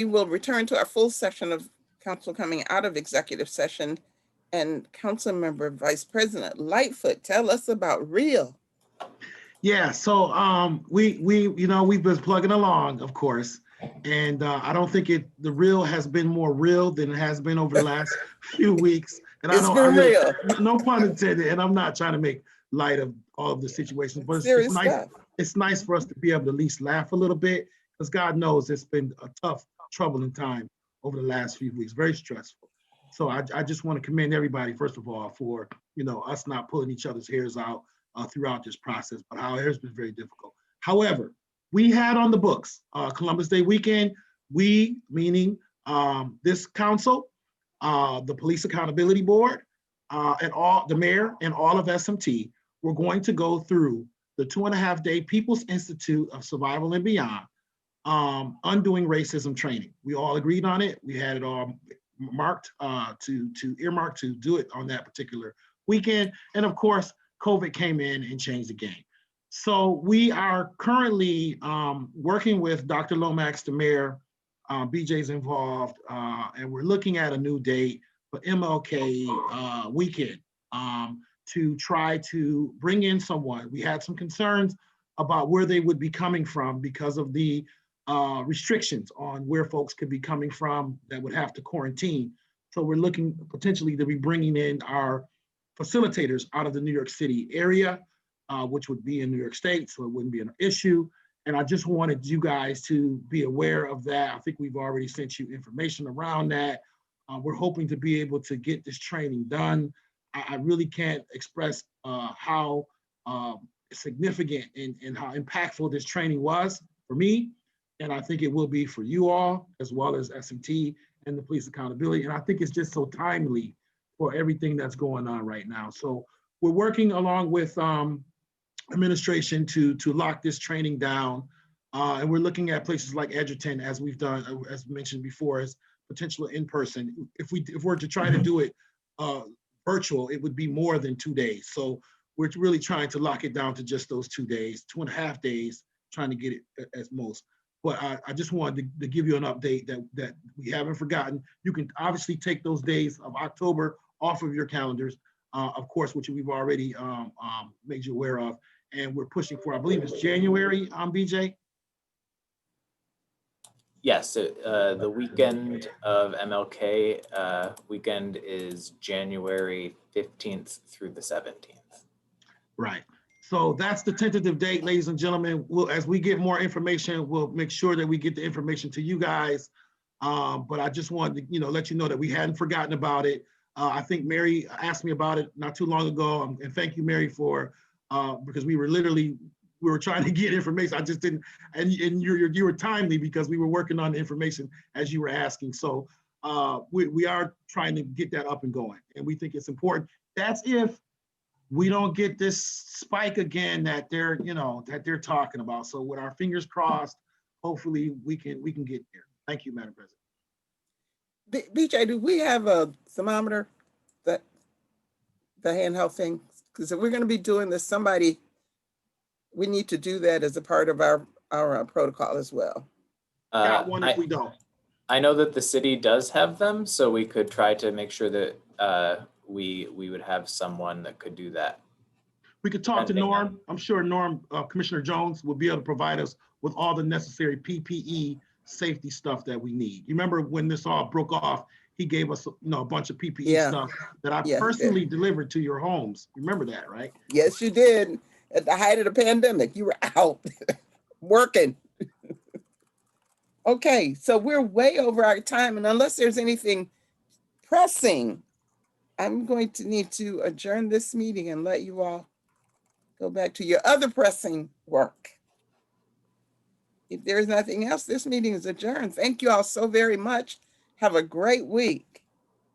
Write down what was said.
We will return to our full session of council coming out of executive session. And Council Member Vice President Lightfoot, tell us about REAL. Yeah, so we've been plugging along, of course, and I don't think the real has been more real than it has been over the last few weeks. And It's been real. No pun intended, and I'm not trying to make light of all of the situations, but Serious it's nice. stuff. It's nice for us to be able to at least laugh a little bit, because God knows it's been a tough, troubling time over the last few weeks, very stressful. So I just want to commend everybody, first of all, for us not pulling each other's hairs out throughout this process, but how it has been very difficult. However, we had on the books Columbus Day weekend. We, meaning this council, the Police Accountability Board, and the mayor and all of SMT, we're going to go through the 2.5-day People's Institute of Survival and Beyond Undoing Racism training. We all agreed on it. We had it all marked to earmark to do it on that particular weekend. And of course, COVID came in and changed the game. So we are currently working with Dr. Lomax, the mayor, BJ's involved, and we're looking at a new date for MLK weekend to try to bring in someone. We had some concerns about where they would be coming from because of the restrictions on where folks could be coming from that would have to quarantine. So we're looking potentially to be bringing in our facilitators out of the New York City area, which would be in New York State, so it wouldn't be an issue. And I just wanted you guys to be aware of that. I think we've already sent you information around that. We're hoping to be able to get this training done. I really can't express how significant and how impactful this training was for me. And I think it will be for you all, as well as SMT and the Police Accountability. And I think it's just so timely for everything that's going on right now. So we're working along with administration to lock this training down. And we're looking at places like Edgerton, as we've done, as mentioned before, as potential in-person. If we're to try to do it virtual, it would be more than 2 days. So we're really trying to lock it down to just those 2 days, 2.5 days, trying to get it as most. But I just wanted to give you an update that we haven't forgotten. You can obviously take those days of October off of your calendars, of course, which we've already made you aware of. And we're pushing for, I believe it's January, BJ? Yes, the weekend of MLK weekend is January 15th through the 17th. Right. So that's the tentative date, ladies and gentlemen. As we get more information, we'll make sure that we get the information to you guys. But I just wanted to, let you know that we hadn't forgotten about it. I think Mary asked me about it not too long ago, and thank you, Mary, for because we were trying to get information. I just didn't, and you were timely because we were working on the information as you were asking. So we are trying to get that up and going, and we think it's important. That's if we don't get this spike again that they're talking about. So with our fingers crossed, hopefully we can get there. Thank you, Madam President. BJ, do we have a thermometer, the handheld thing? Because if we're going to be doing this, we need to do that as a part of our protocol as well. Got one if we don't. I know that the city does have them, so we could try to make sure that we would have someone that could do that. We could talk to Norm. I'm sure Norm, Commissioner Jones, will be able to provide us with all the necessary PPE safety stuff that we need. You remember when this all broke off, he gave us a bunch of PPE stuff that I personally delivered to your homes. Remember that, right? Yes, you did. At the height of the pandemic, you were out working. Okay, so we're way over our time, and unless there's anything pressing, I'm going to need to adjourn this meeting and let you all go back to your other pressing work. If there's nothing else, this meeting is adjourned. Thank you all so very much. Have a great week.